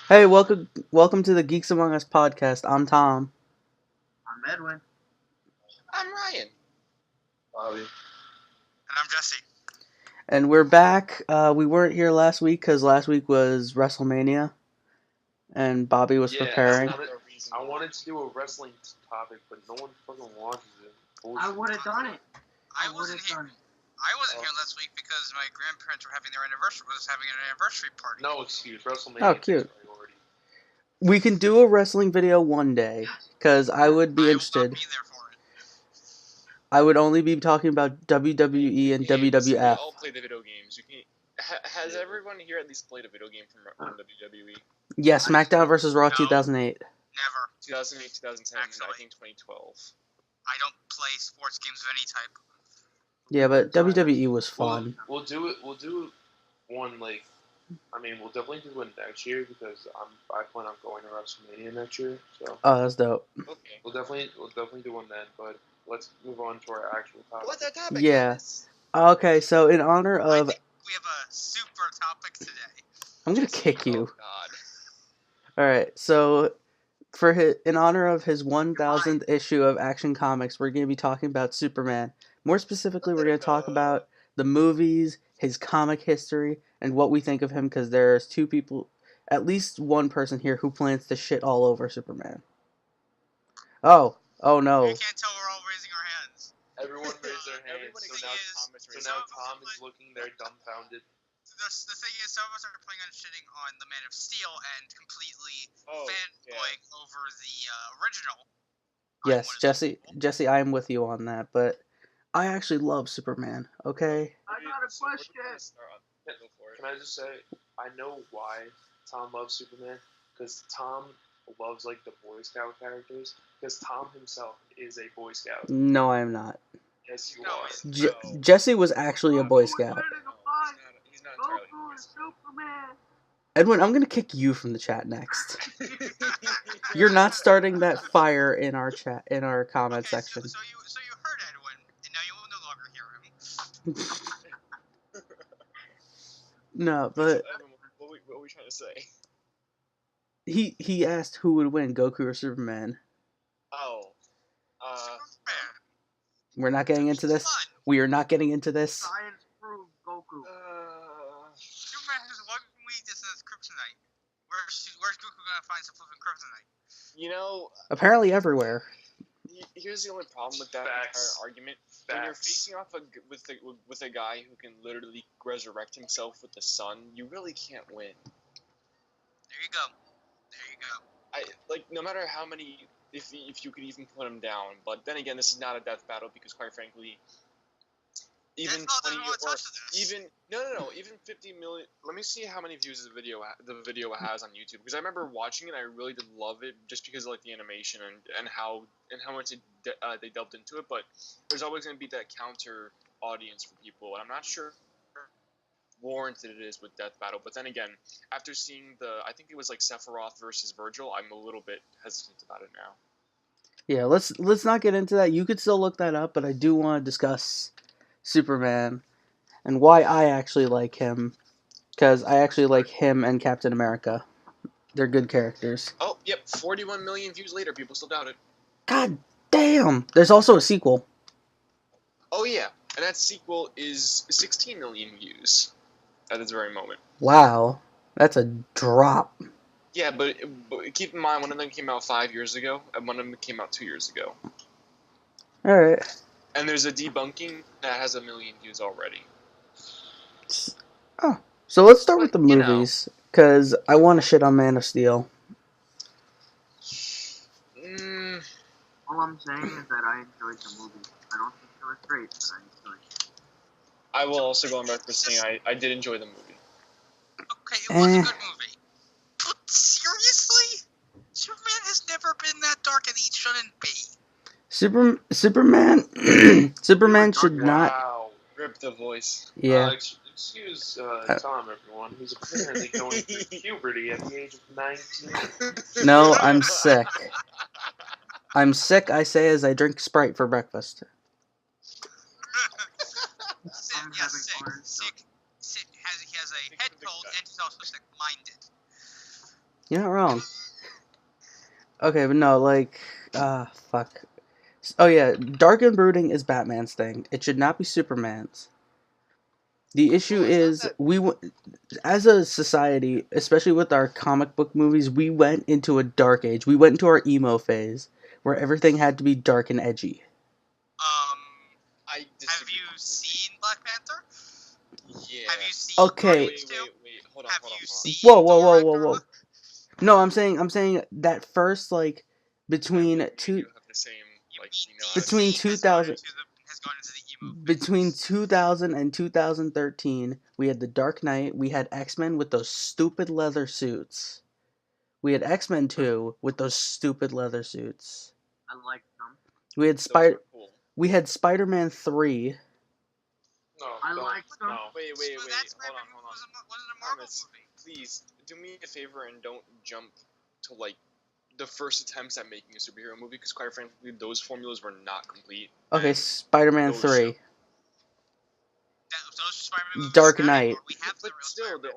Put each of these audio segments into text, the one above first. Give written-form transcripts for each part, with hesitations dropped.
Hey, welcome to the Geeks Among Us podcast. I'm Tom. I'm Edwin. I'm Ryan. Bobby. And I'm Jesse. And we're back. We weren't here last week because last week was WrestleMania, and Bobby was preparing. I wanted to do a wrestling topic, but no one fucking watches it. Bullshit. I would have done it. I wasn't here last week because my grandparents were having an anniversary party. No excuse. WrestleMania. Oh, cute. We can do a wrestling video one day, because I would be interested. I will not be there for it. I would only be talking about WWE and WWF. We all play the video games. Has everyone here at least played a video game from WWE? Yes, SmackDown vs. Raw 2008. Never. 2008, 2010, Actually. I think 2012. I don't play sports games of any type. Yeah, but WWE was fun. We'll do one like. I mean, we'll definitely do one next year because I plan on going to WrestleMania next year. So. Oh, that's dope. Okay. We'll definitely do one then, but let's move on to our actual topic. What's that topic? Yeah. Okay, so in honor I of, think we have a super topic today. I'm gonna kick you. Oh God. All right, so in honor of his 1000th issue of Action Comics, we're gonna be talking about Superman. More specifically, we're gonna talk about the movies, his comic history, and what we think of him, because there's two people, at least one person here who plans to shit all over Superman. Oh no. You can't tell we're all raising our hands. Everyone raised their hands. So now Tom is looking there dumbfounded. The thing is, some of us are planning on shitting on the Man of Steel and completely fanboying over the original. Yes, Jesse, I am with you on that, but I actually love Superman, okay? I got a question. Can I just say, I know why Tom loves Superman, because Tom loves, like, the Boy Scout characters, because Tom himself is a Boy Scout. No, I am not. Yes, you No, are. Jesse was actually a Boy Scout. He's not entirely a Boy Scout. Superman. Edwin, I'm gonna kick you from the chat next. You're not starting that fire in our chat, in our comment section. So you heard Edwin, and now you will no longer hear him. No, but What were we trying to say? he asked who would win, Goku or Superman. Oh. Superman. We're not getting into this. Fun. We are not getting into this. Science proved Goku. Superman has one weakness, and it's kryptonite. Where's Goku gonna find some flipping kryptonite? You know, Apparently everywhere. here's the only problem with that Facts. entire argument. When you're facing off with a guy who can literally resurrect himself with the sun, you really can't win. There you go. No matter how many, if you could even put him down. But then again, this is not a death battle because, quite frankly, even 20 or even 50 million. Let me see how many views the video has on YouTube, because I remember watching it. I really did love it just because of, like, the animation and how much they delved into it. But there's always going to be that counter audience for people, and I'm not sure warranted it is with Death Battle. But then again, after seeing I think it was like Sephiroth versus Virgil, I'm a little bit hesitant about it now. Yeah, let's not get into that. You could still look that up, but I do want to discuss Superman and why I actually like him, because I actually like him and Captain America. They're good characters. Oh, yep, 41 million views later, people still doubt it. God damn! There's also a sequel. Oh yeah, and that sequel is 16 million views at this very moment. Wow, that's a drop. Yeah, but keep in mind, one of them came out 5 years ago, and one of them came out 2 years ago. Alright. And there's a debunking that has 1 million views already. Oh, so let's start with the movies, because I want to shit on Man of Steel. All I'm saying is that I enjoyed the movie. I don't think it was great, but I enjoyed it. I will also go on record saying I did enjoy the movie. Okay, it was a good movie. But seriously? Superman has never been that dark, and he shouldn't be. Superman Superman should not. Wow. Rip the voice. Yeah. Excuse Tom, everyone. He's apparently going through puberty at the age of 19. No, I'm sick. I'm sick, I say, as I drink Sprite for breakfast. Sick. He has a head cold, and he's also sick-minded. You're not wrong. Okay, but no, like, fuck. Oh yeah, Dark and Brooding is Batman's thing. It should not be Superman's. The issue is, as a society, especially with our comic book movies, we went into a dark age. We went into our emo phase, where everything had to be dark and edgy. Have you seen Black Panther? Yeah. Have you seen Okay. Wait, hold on. Have you seen Whoa. No, I'm saying that first, like, between two... Between 2000... Between 2000 and 2013, we had The Dark Knight, we had X-Men with those stupid leather suits. We had X-Men 2 with those stupid leather suits. I like them. We had Spider-Man 3. No, I like them. No. Wait, So hold on. Wasn't a Marvel Thomas, movie. please, do me a favor and don't jump to, like, the first attempts at making a superhero movie, because quite frankly, those formulas were not complete. Okay, Spider-Man 3. Dark Knight. But still, the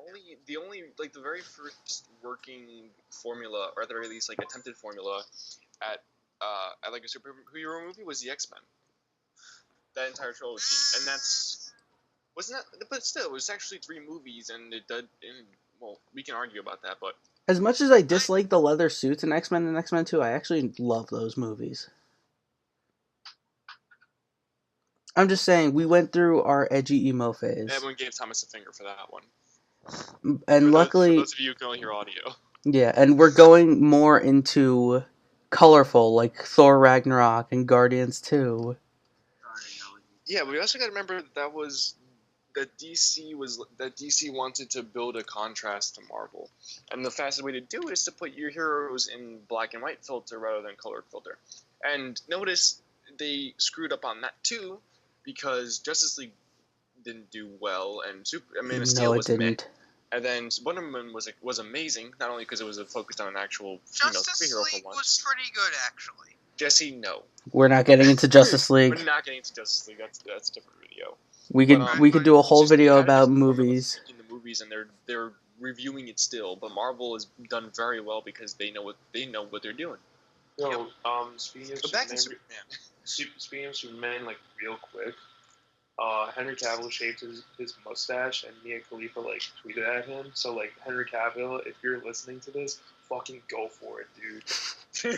only, like, the very first working formula, or at the very least, like, attempted formula at like, a superhero movie was the X-Men. That entire trilogy, and wasn't that? But still, it was actually 3 movies, and it did. And, well, we can argue about that, but As much as I dislike the leather suits in X-Men and X-Men 2, I actually love those movies. I'm just saying, we went through our edgy emo phase. everyone gave Thomas a finger for that one. And luckily... for those of you who can only hear audio. Yeah, and we're going more into colorful, like Thor Ragnarok and Guardians 2. Yeah, but we also got to remember that DC wanted to build a contrast to Marvel, and the fastest way to do it is to put your heroes in black and white filter rather than colored filter. And notice they screwed up on that too, because Justice League didn't do well, and Man of Steel was meh. And then Wonder Woman was amazing, not only because it was focused on an actual Justice superhero League for once. was pretty good, actually. Jesse, no. We're not getting into Justice League. We're not getting into Justice League. That's a different video. We could do a whole video about movies. In the movies, and they're reviewing it still, but Marvel has done very well because they know what they're doing. Yo, speaking of Superman, Superman, like, real quick, Henry Cavill shaved his mustache, and Mia Khalifa, like, tweeted at him. So, like, Henry Cavill, if you're listening to this, fucking go for it, dude.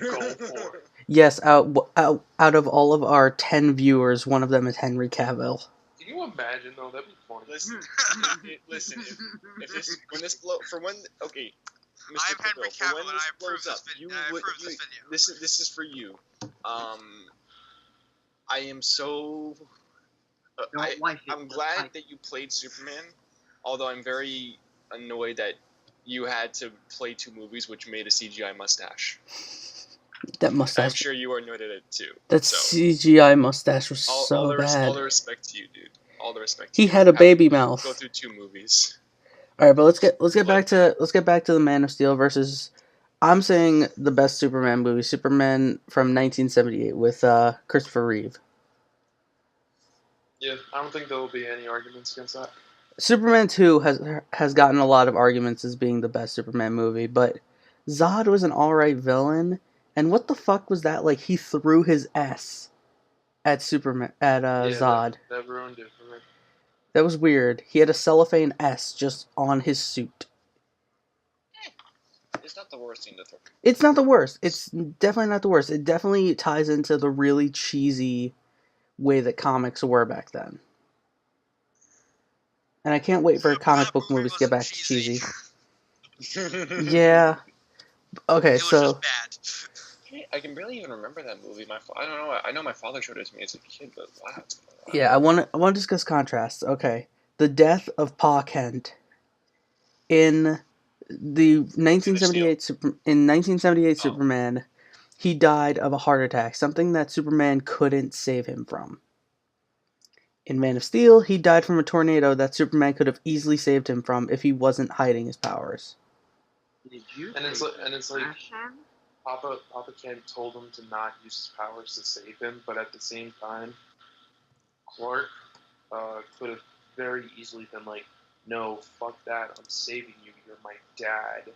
Go for it. Yes, out of all of our 10 viewers, one of them is Henry Cavill. Can you imagine, though? That'd be funny. Listen, okay. Mr. I'm Henry Cavill, and I approve this video. This is for you. I am so... I'm glad that you played Superman, although I'm very annoyed that you had to play 2 movies which made a CGI mustache. That mustache. I'm sure you are annoyed at it too. That CGI mustache was so bad. All the respect to you, dude. All the respect. He had a baby mouth. Go through 2 movies. All right, but let's get back to the Man of Steel versus. I'm saying the best Superman movie, Superman from 1978 with Christopher Reeve. Yeah, I don't think there will be any arguments against that. Superman 2 has gotten a lot of arguments as being the best Superman movie, but Zod was an alright villain, and what the fuck was that? Like, he threw his S at Zod. That ruined it for me. That was weird. He had a cellophane S just on his suit. It's not the worst thing to throw. It's not the worst. It's definitely not the worst. It definitely ties into the really cheesy way that comics were back then. And I can't wait for comic book movies to get back to cheesy. Yeah. Okay, so... I can barely even remember that movie. I don't know. I know my father showed it to me as a kid, but wow. Yeah, I want to discuss contrasts. Okay. The death of Pa Kent in the 1978 Superman, he died of a heart attack, something that Superman couldn't save him from. In Man of Steel, he died from a tornado that Superman could have easily saved him from if he wasn't hiding his powers. Did you? And it's like Papa Kent told him to not use his powers to save him, but at the same time, Clark could have very easily been like, "No, fuck that! I'm saving you. You're my dad. I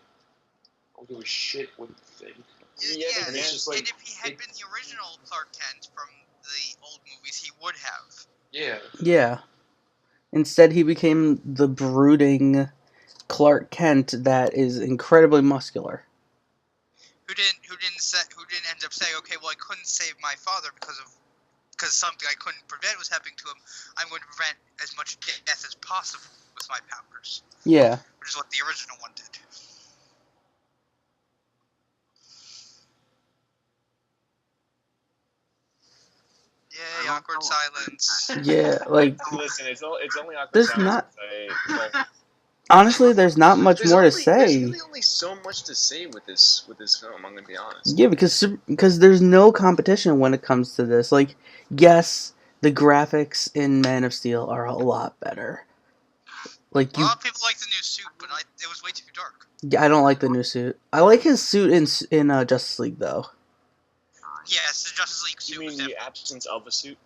don't give a shit what you think." Yeah, and it's just like, and if he had been the original Clark Kent from the old movies, he would have. Yeah. Yeah. Instead, he became the brooding Clark Kent that is incredibly muscular. Who didn't end up saying, okay, well, I couldn't save my father because something I couldn't prevent was happening to him. I'm going to prevent as much death as possible with my powers. Yeah. Which is what the original one did. Yay, awkward silence. Yeah, like... Listen, it's only awkward there's silence. Honestly, there's not much more to say. There's really only so much to say with this film, I'm gonna be honest. Yeah, because there's no competition when it comes to this. Like, yes, the graphics in Man of Steel are a lot better. Like, a lot of people like the new suit, but it was way too dark. Yeah, I don't like the new suit. I like his suit in Justice League, though. Yes, the Justice League suit. You mean the absence of a suit?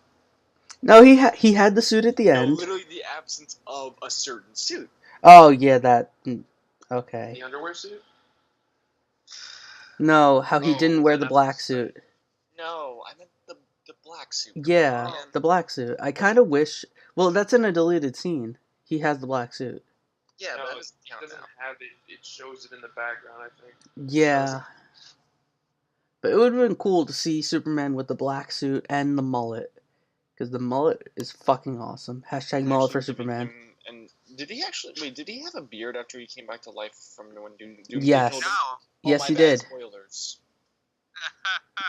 No, he had the suit at the end. No, literally the absence of a certain suit. Oh, yeah, that... Okay. The underwear suit? No, how he didn't wear the black suit. No, I meant the black suit. Yeah, the black suit. I kind of wish... Well, that's in a deleted scene. He has the black suit. Yeah, no, but it doesn't have it. It shows it in the background, I think. Yeah. But it would have been cool to see Superman with the black suit and the mullet. Because the mullet is fucking awesome. Hashtag mullet for Superman. And did he have a beard after he came back to life from when Doom Yes. told him? Yes, he did. Spoilers.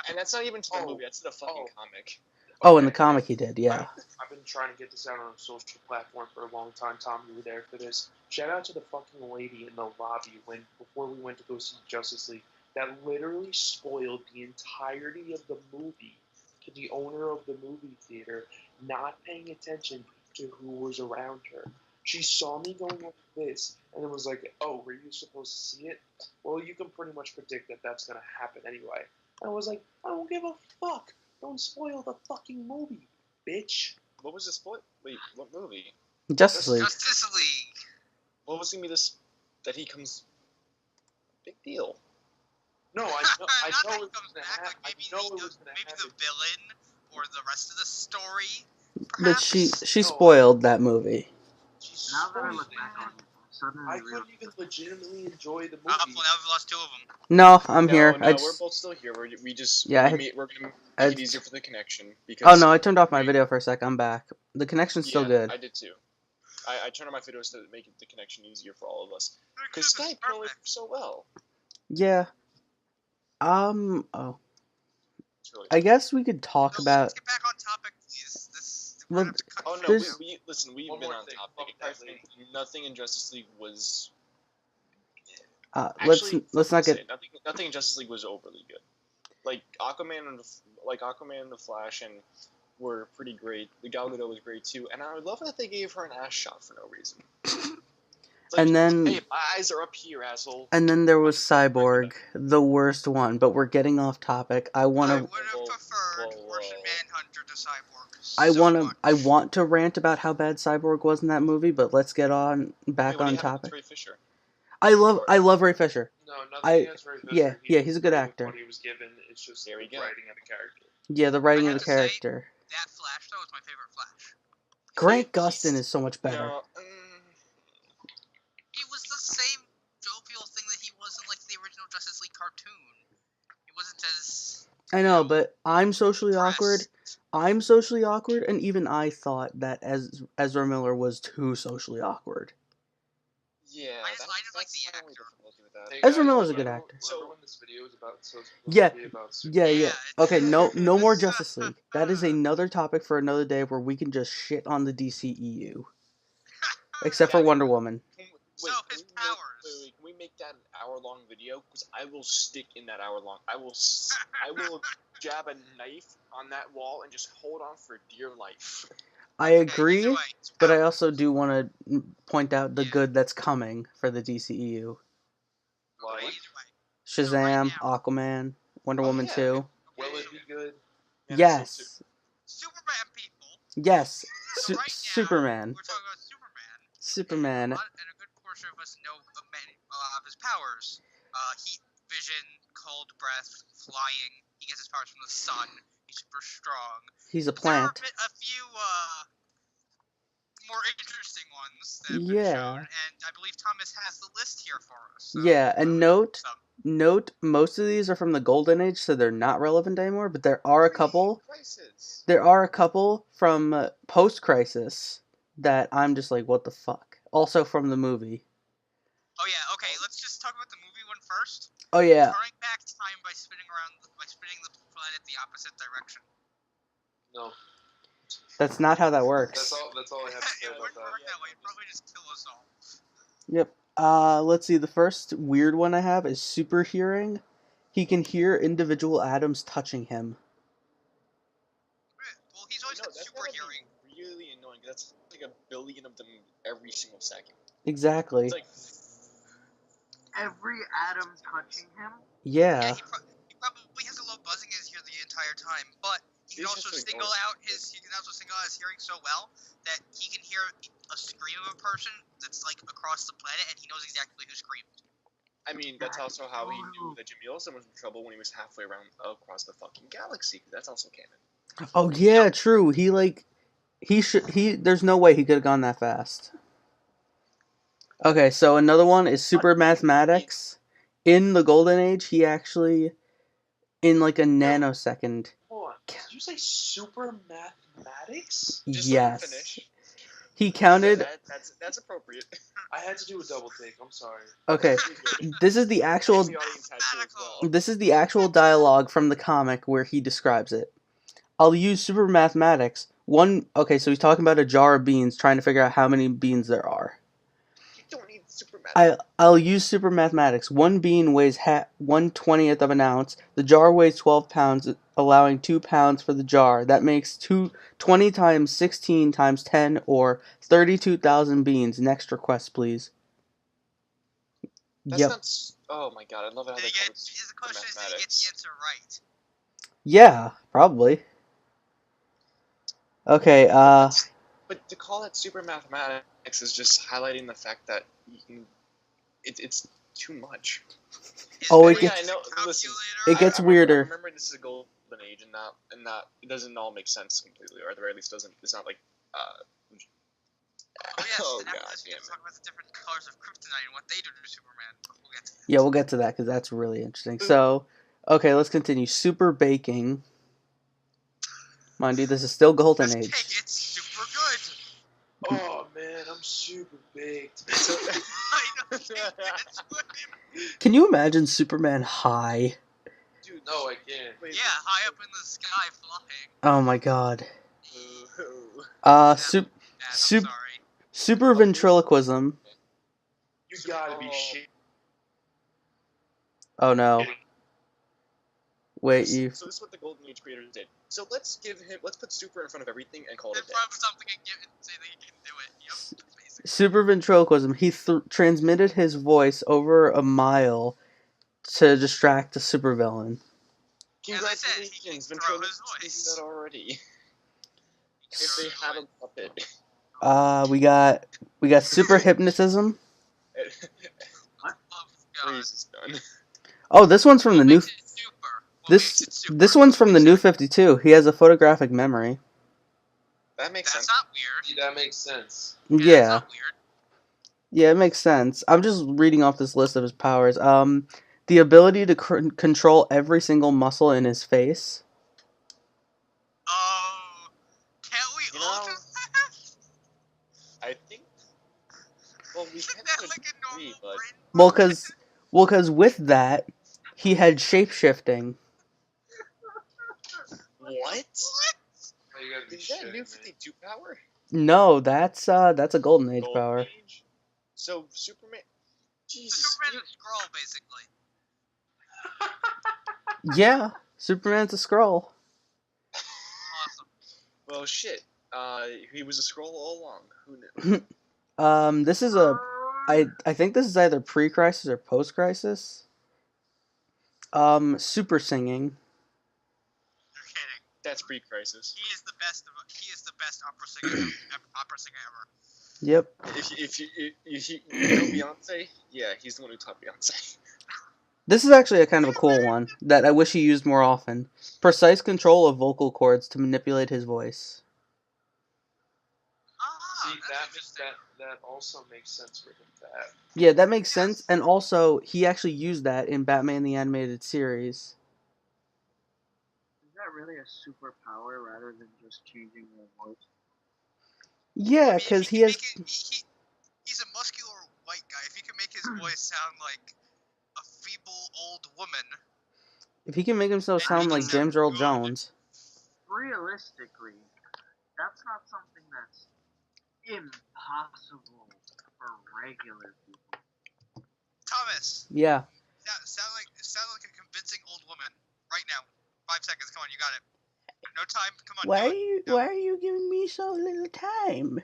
And that's not even to the movie, that's to the fucking comic. Oh, in the comic he did, yeah. I've been trying to get this out on a social platform for a long time. Tom, you were there for this. Shout out to the fucking lady in the lobby before we went to go see Justice League that literally spoiled the entirety of the movie to the owner of the movie theater, not paying attention to who was around her. She saw me going like this, and then was like, "Oh, were you supposed to see it? Well, you can pretty much predict that that's going to happen anyway." And I was like, "I don't give a fuck. Don't spoil the fucking movie, bitch." What was the spoil? Wait, what movie? Justice League. Justice League. What was going to be this? That he comes... Big deal. No, I know it was going to happen. Maybe the villain or the rest of the story. But Perhaps? she spoiled that movie. Now that I look back on it, suddenly I couldn't even legitimately enjoy the movie. Well, now we've lost two of them. No, I'm here. No, we're both still here. We're gonna make it easier for the connection. Because oh no, I turned off my video for a sec. I'm back. The connection's still good. I did too. I turned on my videos to make the connection easier for all of us. Because Skype can only work so well. Yeah. Really I guess we could talk about. Let's get back on topic, please. Well, listen, we've been on topic. Nothing in Justice League was. Let's not get. Nothing in Justice League was overly good. Like Aquaman and the Flash were pretty great. The Gal Gadot was great too, and I love that they gave her an ass shot for no reason. And then, hey, my eyes are up here, asshole. And then there was Cyborg, the worst one. But we're getting off topic. I want to. I would have preferred Martian Manhunter to Cyborg. I want to rant about how bad Cyborg was in that movie, but let's get back on topic. Ray Fisher? I love Ray Fisher. No, nothing against Ray Fisher. Yeah, he's a good actor. What he was given, it's just the writing of the character. Yeah, the writing of the character. That Flash, though, is my favorite Flash. Grant Gustin is so much better. No, He was the same jovial thing that he was in, like, the original Justice League cartoon. He wasn't as... I know, but I'm socially awkward. And even I thought that Ezra Miller was too socially awkward. Yeah, I just like the actor. Ezra Miller's a good actor. So when this video is about, Yeah. Okay, no more Justice League. That is another topic for another day where we can just shit on the DCEU. Except for Wonder Woman. So his powers. Can we make that an hour-long video? Because I will stick in that hour-long. I will jab a knife on that wall and just hold on for dear life. I agree, Either way, it's but I power. also do want to point out the Yeah. good that's coming for the DCEU. Like, Either way. So right Shazam, now- Aquaman, Wonder Oh, Woman yeah. 2. Okay, Will it so be good? Yes. Superman people. Yes. So right now, Superman. we're talking about Superman. Superman. And a good portion of us know of his powers. Heat vision, cold breath, flying. He gets his powers from the sun. He's super strong. He's a But there are plant. a few more interesting ones that have been Yeah. shown, and I believe Thomas has the list here for us. So Yeah, and note, some. most of these are from the Golden Age, so they're not relevant anymore, but there are a couple. Crisis. There are a couple from post-crisis that I'm just like, what the fuck? Also from the movie. Oh yeah, okay. Let's just talk about the movie one first. Oh yeah, Turning back time by spinning the planet the opposite direction. No. that's not how that works. That's all I have to say It about wouldn't that. work that way. It'd probably just kill us all. Yep. Let's see. The first weird one I have is super hearing. He can hear individual atoms touching him. Well, he's always had That's super gotta be hearing. really annoying. That's like a billion of them every single second. Exactly. It's like, Every atom touching him. Yeah. He probably has a low buzzing in his ear the entire time, but he can He's also just single ignoring out his hearing so well that he can hear a scream of a person that's like across the planet, and he knows exactly who screamed. I mean, that's also how he knew that Jimmy Olsen was in trouble when he was halfway around across the fucking galaxy. That's also canon. Oh yeah, true. There's no way he could have gone that fast. Okay, so another one is super mathematics. In the Golden Age, he actually, in like a nanosecond. Hold on. Did you say super mathematics? Just let him Yes. finish. He counted. That's appropriate. I had to do a double take. I'm sorry. Okay, this is the actual. The audience had to as well. This is the actual dialogue from the comic where he describes it. I'll use super mathematics. Okay, so he's talking about a jar of beans, trying to figure out how many beans there are. You don't need super math. I'll use super mathematics. One bean weighs 1/20th of an ounce. The jar weighs 12 pounds, allowing 2 pounds for the jar. That makes 20 times 16 times 10, or 32,000 beans. Next request, please. That's Yep. not. Oh my god, I love how they call it The question is, did he get the answer right? Yeah, probably. Okay, But to call it super mathematics is just highlighting the fact that you can, it's too much. Oh, it Yeah, gets- I know. Listen, it gets I weirder. remember this is a golden age, and not it doesn't all make sense completely, or at the very least doesn't. It's not like. Oh yes, Oh and after god this we damn get to it. talk about the different colors of kryptonite and what they do to Superman, but we'll get to that. Yeah, we'll get to that because that's really interesting. So, okay, let's continue. Super baking. Mind you, this is still Golden This Age. cake, it's super good. Oh man, I'm super baked. I know, that's what Can you imagine Superman high? Dude, No, I can't. yeah, high up in the sky flying. Oh my god. Ooh. Super I'm Sup- sorry. super ventriloquism. You gotta be Oh. shit. Oh no. Wait, you. So this is what the Golden Age creators did. So let's put super in front of everything and call it In a day. front of something and say that he can do it. Yep, that's basic. Super ventriloquism. He transmitted his voice over a mile to distract a supervillain. As I said, he can Congratulations, throw his Ventriloquist voice. do that already. If they had a puppet. We got super hypnotism. Oh, God. Freeze is done. Oh, this one's from the What new. makes it super? What makes it super? This one's from the new 52. He has a photographic memory. That makes That's sense. not weird. That makes sense. That's Yeah. not weird. Yeah, it makes sense. I'm just reading off this list of his powers. The ability to control every single muscle in his face. Oh, can't we You all know, do that? I think. Well, we Isn't can't that do like a normal agree, but brain? Well, cause with that, he had shapeshifting. what? Oh, you gotta be Is that shit, new man. 52 power? No, that's a Golden Age Golden power. Age? So Superman. Jesus. Superman's a scroll, basically. Yeah, Superman's a Skrull. Awesome. Well, shit. He was a Skrull all along. Who knew? This is I think this is either pre-crisis or post-crisis. Super singing. You're kidding. That's pre-crisis. He is the best opera singer ever. Yep. If you know Beyonce, yeah, he's the one who taught Beyonce. This is actually a kind of a cool one that I wish he used more often. Precise control of vocal cords to manipulate his voice. See, That's that also makes sense for him to have. Yeah, that makes sense. And also, he actually used that in Batman the Animated Series. Is that really a superpower rather than just changing your voice? Yeah, I mean, because if he can has. make it- he's a muscular white guy. If he can make his voice sound like a feeble old woman, If he can make himself then sound he can like James Earl good. Jones. Realistically, that's not something that's impossible for regular people. Thomas, Yeah. sound like a convincing old woman right now. 5 seconds. Come on, you got it. No time. Come on, do it. No. Why are you giving me so little time?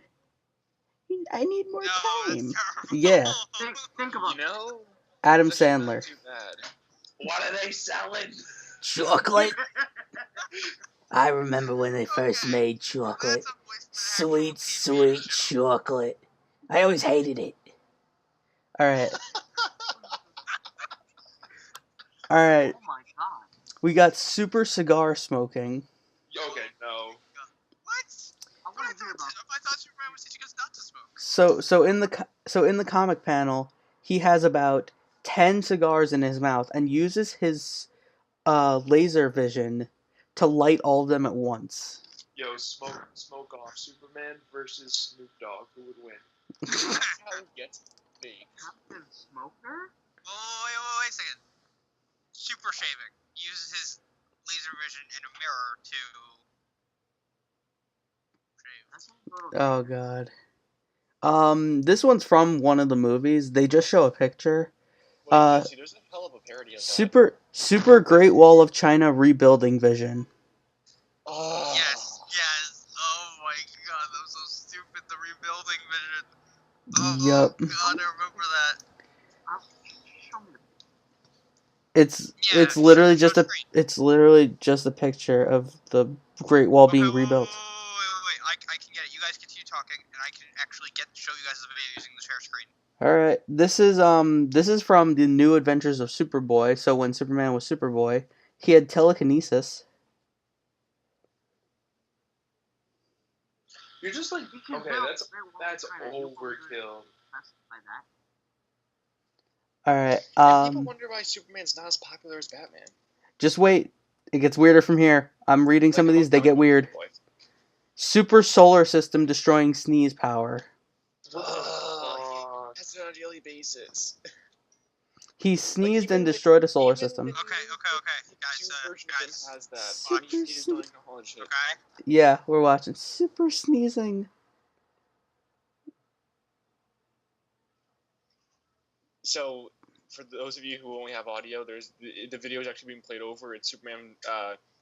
I need more No, time. that's terrible. Yeah. Think about You know, Adam it's actually not Sandler. too bad. What are they selling? Chocolate. I remember when they first Okay. made That's chocolate. a voice for an Sweet, actual TV sweet show. chocolate. I always hated it. Alright. Alright. Oh my god. We got super cigar smoking. Okay, no. What? I want to hear about I thought Superman was teaching us not to smoke. So in the comic panel, he has about 10 cigars in his mouth and uses his laser vision to light all of them at once. Yo, smoke off Superman versus Snoop Dogg. Who would win? That's how it gets big. Captain Smoker? Oh, wait a second. Super shaving. He uses his laser vision in a mirror to shave. That sounds a little Oh dangerous. god. This one's from one of the movies. They just show a picture. Wait, see, there's a hell of a parody of that. Super Great Wall of China rebuilding vision. Oh. Yes. Oh my god, that was so stupid. The rebuilding vision. Oh Yup. god, I remember that. Show me the It's literally just a picture of the Great Wall being rebuilt. Wait. I can get it. You guys continue talking, and I can actually show you guys the video using the share screen. All right, this is from the New Adventures of Superboy. So when Superman was Superboy, he had telekinesis. You're just like, You can okay, build that's Great Wall of China. You won't be overkill. impressed by that. All right, And people wonder why Superman's not as popular as Batman. just wait. It gets weirder from here. I'm reading some of these. They get weird. Super solar system destroying sneeze power. That's on a daily basis. He sneezed even and with- destroyed a solar even system. with- Okay, guys, Version of him guys. has that. Super You just don't acknowledge it. Okay. Yeah, we're watching super sneezing. So, for those of you who only have audio, there's the video is actually being played over. It's Superman.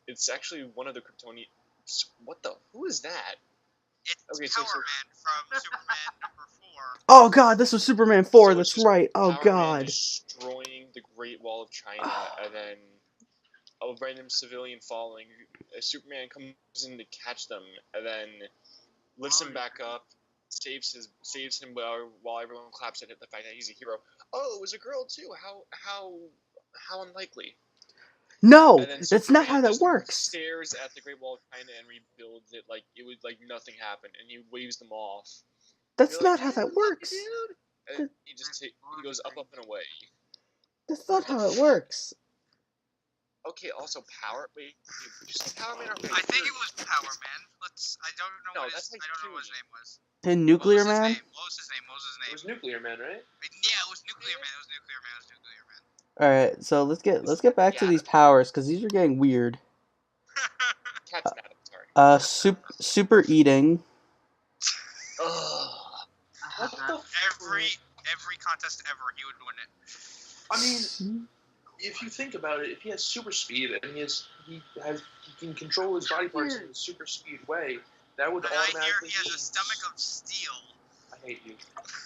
It's actually one of the Kryptonian. What the? Who is that? It's Okay, Power so- Man from Superman number 4. Oh god, this was Superman 4. So That's it's just right. Oh Power Man god. destroying the Great Wall of China, and then a random civilian following. Superman comes in to catch them, and then lifts him back up, saves him while everyone claps at the fact that he's a hero. Oh, it was a girl too. How unlikely. No, And then that's not Superman how that just works. Stares at the Great Wall of China and rebuilds it like it would like nothing happened, and he waves them off. That's You're not like, how "Hey, that works. dude." And he just he goes up and away. That's not how it works. Okay, also Wait, did you say Power Man or I think it was Power Man. I don't know No, what that's like I don't know what his two. name was. In Nuclear What was his Man? name? What was his It was name? Nuclear Man, right? Yeah, it was Nuclear Man. It was Nuclear Man. All right, so let's get back to these powers because these are getting weird. Cat's Adam, sorry. Super eating. Ugh. What the Every contest ever, he would win it. I mean, if you think about it, if he has super speed and he can control his body parts in a super speed way, that would And I hear automatically he has mean- a stomach of steel. I hate you.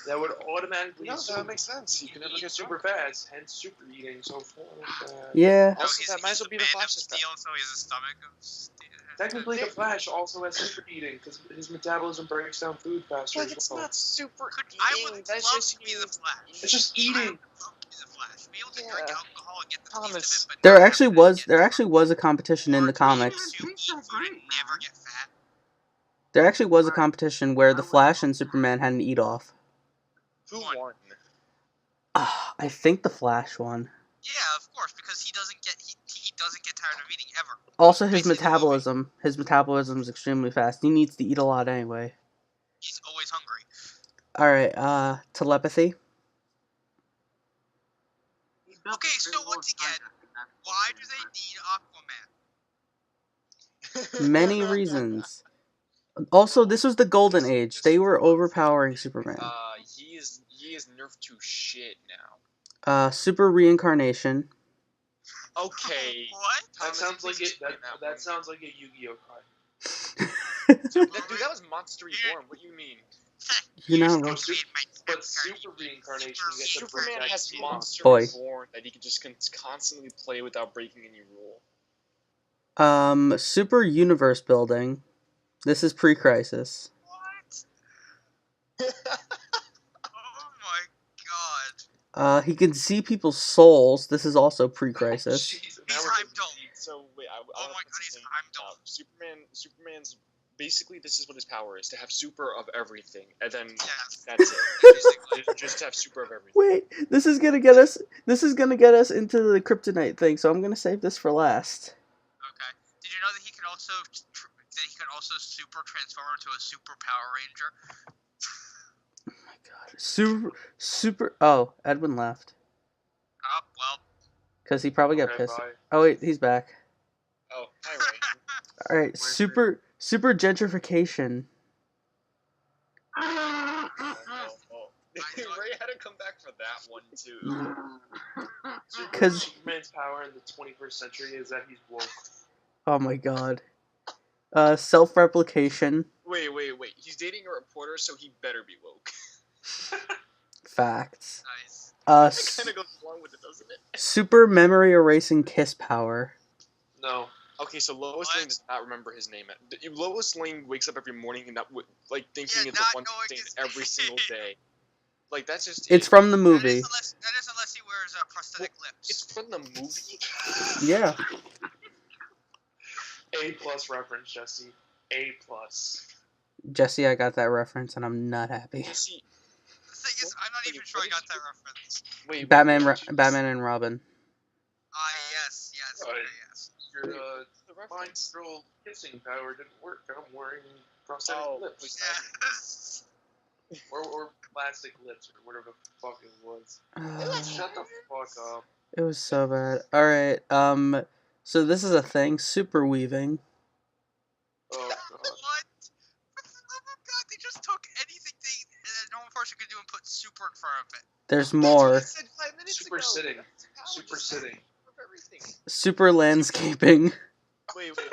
That would automatically No, that makes sense. You can never eat get super drunk. fast, hence super eating. So fuck that. Yeah. No, Also, he's, that might as well he's be a the man of Flash's steel, so he has a stomach of steel. Technically, the Flash also has super eating because his metabolism breaks down food faster But as it's well. not super I eating. would That's love just to be the Flash. It's just I eating. would love to be the Flash. Be able to drink Yeah. alcohol and get the Thomas. taste of it, but There not actually have was to there get actually was a competition in or the to be able comics. to eat food and never get fat. There actually was a competition where the Flash and Superman had an eat off. Who won? I think the Flash won. Yeah, of course, because he doesn't get tired of eating ever. Also, his Basically, metabolism is extremely fast. He needs to eat a lot anyway. he's always hungry. All right, telepathy. Okay, so once again, why do they need Aquaman? Many reasons. Also, this was the golden age. They were overpowering Superman. He is nerfed to shit now. Super reincarnation. Okay. What? That Thomas, sounds like please it. explain That one. sounds like a Yu-Gi-Oh card. Dude, that was Monster Reborn. What do you mean? You know, But activated my but super reincarnation, you get to bring Superman back has Steel Monster Boy. Reborn that he can just constantly play without breaking any rule. super universe building. This is pre-crisis. What? Oh my god. He can see people's souls. This is also pre-crisis. Jeez, now He's we're getting Heimdall. deep. So wait, I Oh wanna my put god, he's something Heimdall. up. Superman's basically this is what his power is: to have super of everything, and then Yes. that's it. Basically. Just to have super of everything. Wait, this is gonna get us. This is gonna get us into the kryptonite thing. So I'm gonna save this for last. Okay. Did you know that he can also super transform into a super Power Ranger? Oh my god, super. Oh, Edwin left Oh well. because he probably got Okay, pissed. bye. Oh wait, he's back. Oh, hi Ray. All right, super gentrification. Oh. Ray had to come back for that one too. Because Superman's power in the 21st century is that he's woke. oh my god, self-replication. Wait. He's dating a reporter, so he better be woke. Facts. Nice. That kind of goes along with it, doesn't it? Super memory erasing kiss power. No. Okay, so Lois What? Lane does not remember his name. Lois Lane wakes up every morning and thinking Yeah, it's the not one knowing thing his every name. single day. Like that's just. It's it. from the That movie. is unless he wears prosthetic lips. It's from the movie. Yeah. A+ reference, Jesse. A+. Jesse, I got that reference and I'm not happy. See, The thing is, I'm not even sure I got that reference. wait. Batman and Robin. Yes. Right. Okay, yes. Your The mind reference. control kissing power didn't work. I'm wearing prosthetic Oh, lips. Yes. Or plastic lips, or whatever the fuck it was. Shut the fuck up. It was so bad. All right. So this is a thing. Super weaving. Oh, God. What? Oh my god, they just took anything a normal person could do and put super in front of it. There's That's what I more. said 5 minutes Super ago. sitting. That's how Super just sitting. of everything. Super landscaping. Wait, hold on.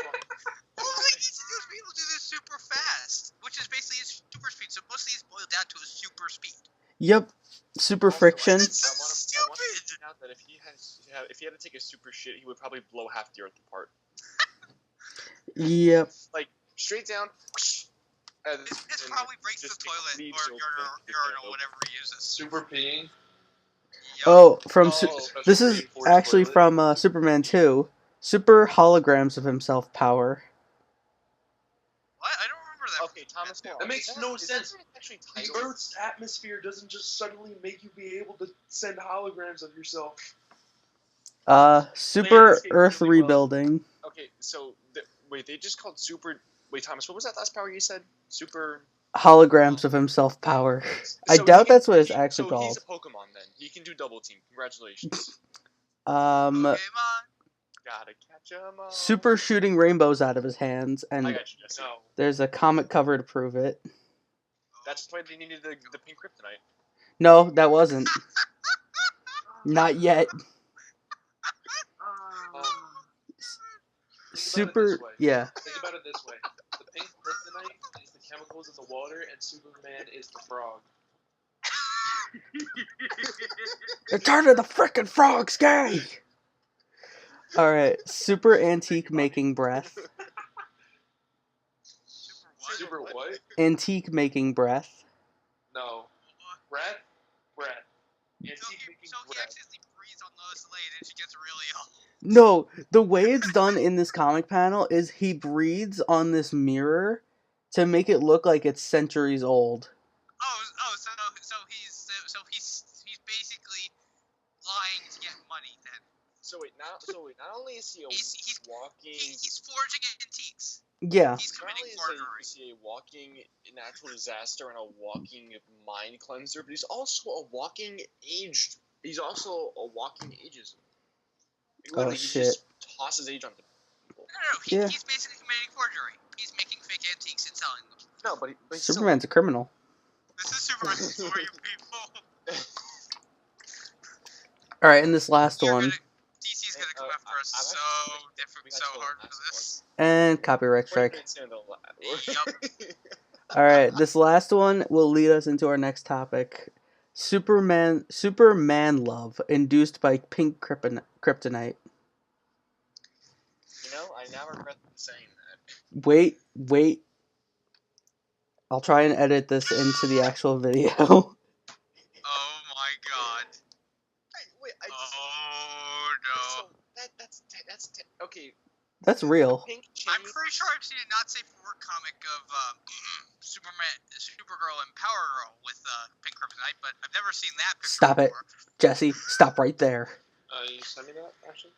All he needs to do is be able to do this super fast, which is basically his super speed. So mostly it's boiled down to a super speed. Yep. Super Also, friction. That's I want to stupid. point out that if he had to take a super shit, he would probably blow half the earth apart. Yep. Like straight down. And This then probably breaks the just toilet leaves or open. urinal, whatever he uses. Super peeing. Yup. Oh, from Oh, this is reinforced actually toilet. from Superman 2. Super holograms of himself power. What? I don't remember that. Okay, Thomas. hold on. That makes Is no is sense. that actually The titled? Earth's atmosphere doesn't just suddenly make you be able to send holograms of yourself. Super Landscape Earth really well. rebuilding. Okay, so wait, they just called super. Wait, Thomas, what was that last power you said? Super. Holograms of himself power. I So doubt he- that's what it's he- actually so called. he's a Pokemon then. He can do double team. Congratulations. Pokemon. Gotta catch 'em all. super shooting rainbows out of his hands, I and got you, Jesse. No. there's a comic cover to prove it. That's why they needed the pink kryptonite. No, that wasn't. Not yet. Think about it Super, this way. yeah. Think about it this way. The pink kryptonite chemicals in the water, and Superman is the frog. Return of the frickin' Frog's gay! Alright, super antique making breath. Super what? Antique making breath. No. Breath? Antique making So he breath. accidentally breathes on Lois Lane and she gets really old. No, the way it's done in this comic panel is he breathes on this mirror to make it look like it's centuries old. So he's basically lying to get money then. So wait, not only is he a walking, He's forging antiques. Yeah. He's not committing only forgery. is he a walking natural disaster and a walking mind cleanser, but he's also a walking age. He's also a walking ageism. Literally, he shit. just tosses age onto people. No, he's basically committing forgery. He's making fake antiques and selling them. No, but he's Superman's a criminal. This is Superman's story, people. Alright, and this last one. DC's gonna come after us so hard for this. And copyright 40 strike. minutes into Yup. Alright, this last one will lead us into our next topic. Superman love induced by pink kryptonite. You know, I now regret saying that. Wait. I'll try and edit this into the actual video. Oh my god. Wait, Oh no. So that's okay. That's real. I'm pretty sure I've seen a not safe for work comic of Supergirl and Power Girl with pink kryptonite, but I've never seen that picture Stop it. before. Jesse, stop right there. You send me that, actually?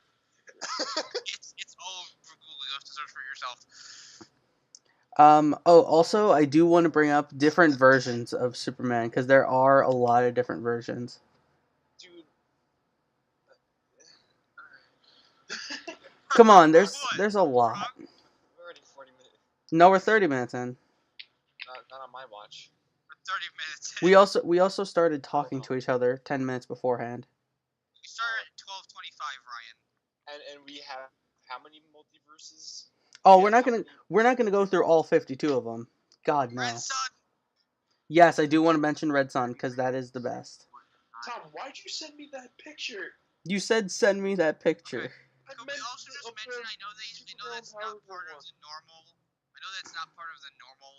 It's all over Google. You have to search for it yourself. Also, I do want to bring up different versions of Superman, because there are a lot of different versions. Dude. Come on, there's a lot. We're already 40 minutes. No, we're 30 minutes in. Not on my watch. We're 30 minutes in. We also started talking to each other 10 minutes beforehand. We started at 12:25, Ryan. And we have how many multiverses? Oh, we're not gonna go through all 52 of them. God no. Red Sun. Yes, I do want to mention Red Sun because that is the best. Tom, why'd you send me that picture? You said send me that picture. Okay. Could we also just mention? I know that's not part of the normal. I know that's not part of the normal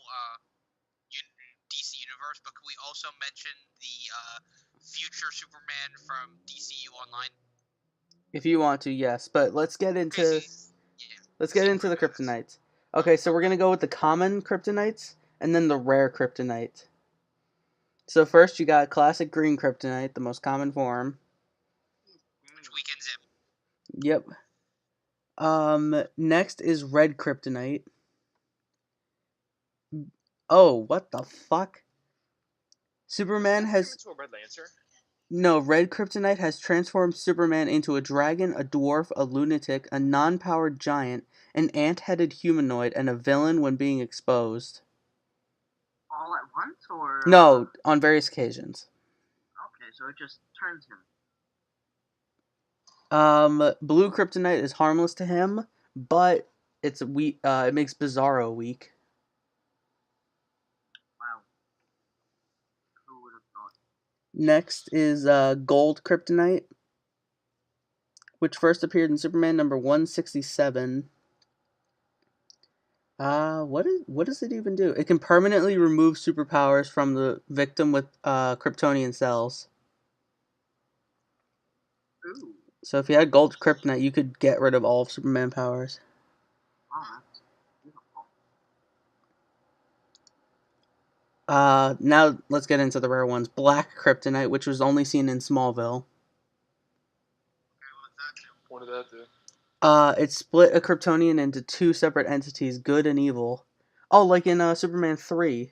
DC universe, but could we also mention the future Superman from DCU Online? If you want to, yes. But let's get into the kryptonites. Okay, so we're gonna go with the common kryptonites and then the rare kryptonite. So first you got classic green kryptonite, the most common form. Which weakens him. Yep. Next is red kryptonite. Oh, what the fuck? Superman has... To a Red Lancer? No, red kryptonite has transformed Superman into a dragon, a dwarf, a lunatic, a non-powered giant, an ant-headed humanoid, and a villain when being exposed. All at once, or? No, on various occasions. Okay, so it just turns him. Blue kryptonite is harmless to him, but it's weak. It makes Bizarro weak. Wow. Who would have thought? Next is gold kryptonite, which first appeared in Superman number 167. What does it even do? It can permanently remove superpowers from the victim with Kryptonian cells. Ooh. So if you had gold kryptonite, you could get rid of all of Superman powers. Oh, that's beautiful. Now let's get into the rare ones. Black kryptonite, which was only seen in Smallville. What did that do? It split a Kryptonian into two separate entities, good and evil. Oh, like in Superman 3.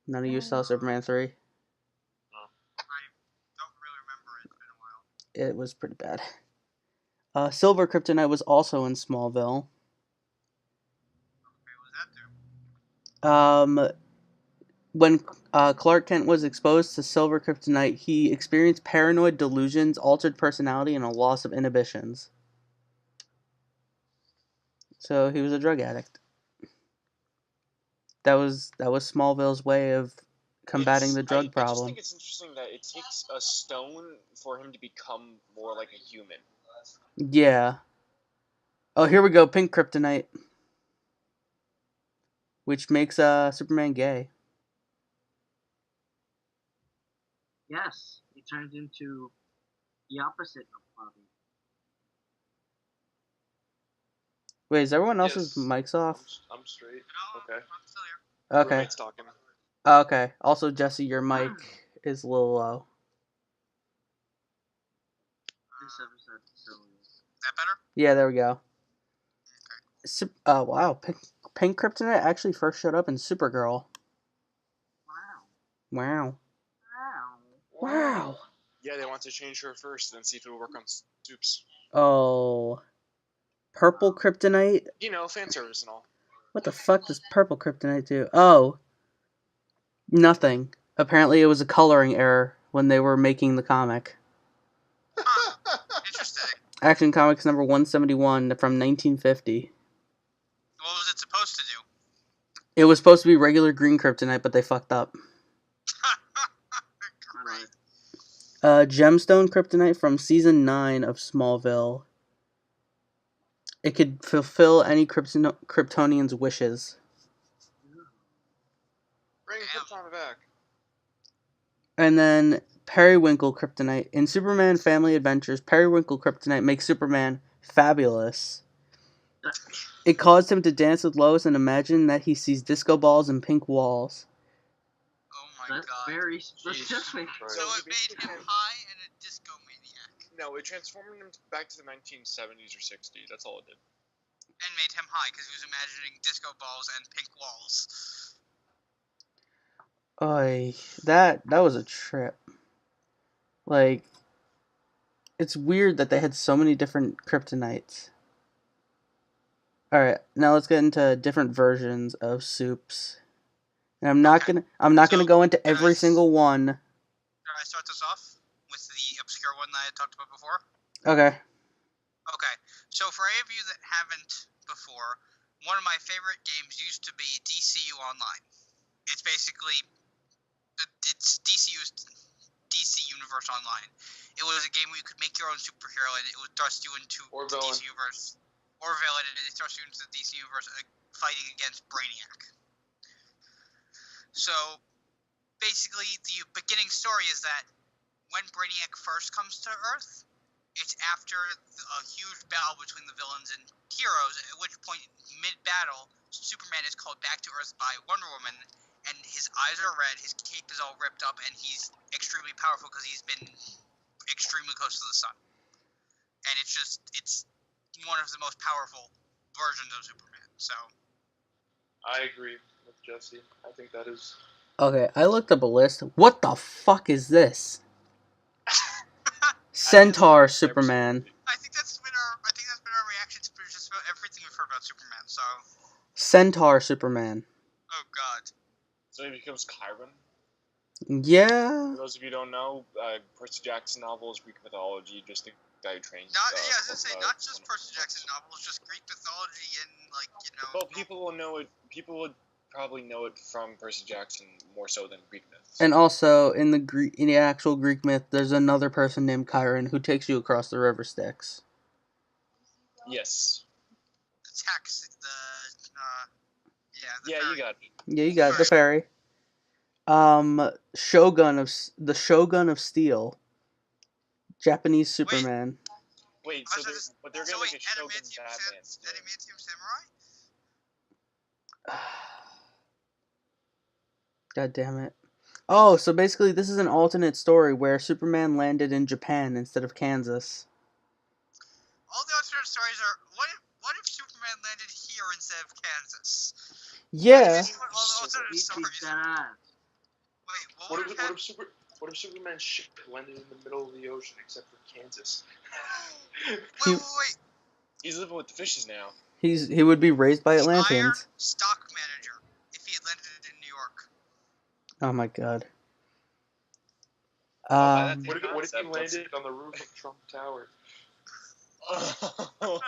None of you saw Superman 3? I don't really remember it. It's been a while. It was pretty bad. Silver kryptonite was also in Smallville. Okay, what does that do? When Clark Kent was exposed to silver kryptonite, he experienced paranoid delusions, altered personality, and a loss of inhibitions. So he was a drug addict. That was Smallville's way of combating the drug I just problem. think it's interesting that it takes a stone for him to become more like a human. Yeah. Oh, here we go. Pink kryptonite, which makes Superman gay. Yes, he turns into the opposite of Bobby. Wait, is everyone Yes. else's mics off? I'm straight. No, Okay. I'm still here. Okay. Roommate's talking. Okay. Also, Jesse, your mic is a little low. This episode is so weird. Is that better? Yeah, there we go. Wow. Pink kryptonite actually first showed up in Supergirl. Wow. Wow. Wow. Wow. Yeah, they want to change her first, then see if it'll work on Soups. Oh. Purple kryptonite? You know, fan service and all. What the fuck does purple kryptonite do? Oh. Nothing. Apparently it was a coloring error when they were making the comic. Interesting. Action Comics number 171 from 1950. What was it supposed to do? It was supposed to be regular green kryptonite, but they fucked up. Great. Gemstone kryptonite from season 9 of Smallville. It could fulfill any Kryptonian's wishes. Bring Krypton back. And then Periwinkle kryptonite. In Superman Family Adventures, Periwinkle kryptonite makes Superman fabulous. It caused him to dance with Lois and imagine that he sees disco balls and pink walls. Oh my That's god. very specific. So it made him high and a disco maniac. No, it transformed him back to the 1970s or 60s. That's all it did. And made him high because he was imagining disco balls and pink walls. Oy, that was a trip. Like, it's weird that they had so many different kryptonites. Alright, now let's get into different versions of Soups. And I'm not gonna go into every single one. Can I start this off with the obscure one that I talked about before? Okay. Okay, so for any of you that haven't before, one of my favorite games used to be DCU Online. It's basically, it's DCU's DC Universe Online. It was a game where you could make your own superhero, and it would thrust you into the DC Universe, or villain, and it thrust you into the DC Universe fighting against Brainiac. So, basically, the beginning story is that when Brainiac first comes to Earth, it's after a huge battle between the villains and heroes, at which point, mid-battle, Superman is called back to Earth by Wonder Woman, and his eyes are red, his cape is all ripped up, and he's extremely powerful because he's been extremely close to the sun. And it's one of the most powerful versions of Superman, so... I agree with Jesse. I think that is... Okay, I looked up a list. What the fuck is this? Centaur Superman. I think that's been our reaction to just about everything we've heard about Superman, so... Centaur Superman. Oh god. So he becomes Chiron. Yeah. For those of you who don't know, Percy Jackson novels, Greek mythology, just the guy who trains. I was gonna say, not just Percy Jackson novels, just Greek mythology and, like, you know... Well, people will know it, people would probably know it from Percy Jackson more so than Greek myths. And also, in the actual Greek myth, there's another person named Chiron who takes you across the river Styx. Yes. The tax, Yeah, ferry. you got it. Yeah, you got the ferry. Shogun of Steel. Japanese Superman. Wait, so they're gonna make a Shogun Batman. Adamantium Samurai? God damn it. Oh, so basically this is an alternate story where Superman landed in Japan instead of Kansas. All the alternate stories are, what if Superman landed here instead of Kansas? Yeah. What if Superman's ship landed in the middle of the ocean except for Kansas? Wait. He's living with the fishes now. He would be raised by The Atlanteans. Iron Stock Manager, if he had landed in New York. Oh my god. What if he landed on the roof of Trump Tower? Oh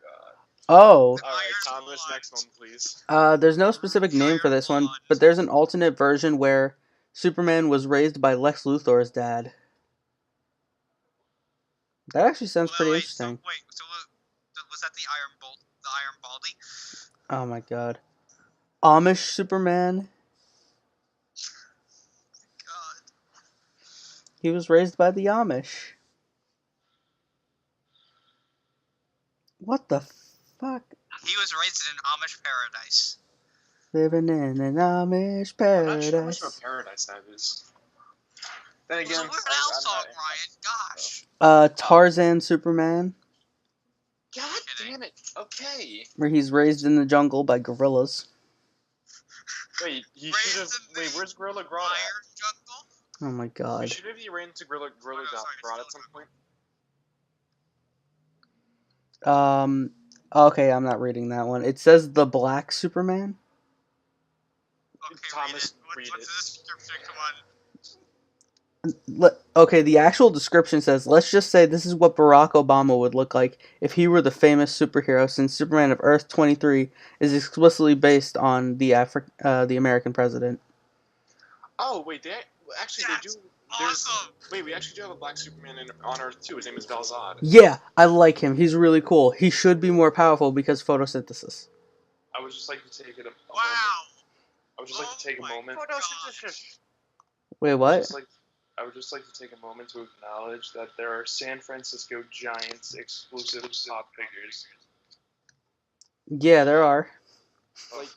god. Oh, Alright, Thomas, next one, please. there's no specific name for this one, but there's an alternate version where Superman was raised by Lex Luthor's dad. That actually sounds pretty interesting. So was that the Iron Bolt? The Iron Baldy? Oh my god. Amish Superman. God. He was raised by the Amish. What the fuck? He was raised in an Amish paradise. Living in an Amish I'm not sure how much of paradise. a paradise that is. Then again, So what else song, Ryan? Gosh. Tarzan Superman, God damn it. Okay. where he's raised in the jungle by gorillas. Wait, he should have. Wait, where's Gorilla Grodd at? Iron Jungle? Oh my god. Should have ran into Gorilla Grodd at some point? Okay, I'm not reading that one. It says the Black Superman. Okay, Thomas, read What's it. the description? Come on. Okay, the actual description says, let's just say this is what Barack Obama would look like if he were the famous superhero, since Superman of Earth 23 is explicitly based on the American president. Oh, wait, they do. Awesome. Wait, we actually do have a black Superman on Earth too. His name is Val-Zod. Yeah, I like him. He's really cool. He should be more powerful because photosynthesis. I would just like to take it a moment. Wow. I would just like to take a moment. Wait, what? I would just like to take a moment to acknowledge that there are San Francisco Giants exclusive pop figures. Yeah, there are. But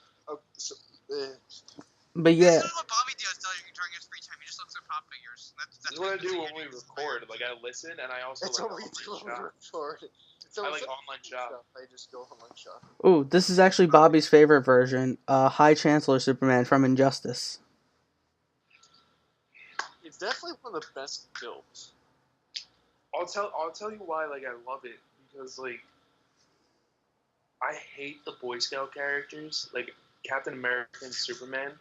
yeah. This is what Bobby does during his free time. He just looks at pop figures. That's what I do when we record. Like, I listen and I also That's like what we do when we record. I like online shop. I just go online shop. Ooh, this is actually Bobby's favorite version. High Chancellor Superman from Injustice. It's definitely one of the best builds. I'll tell you why. Like, I love it because like I hate the Boy Scout characters, like Captain America and Superman.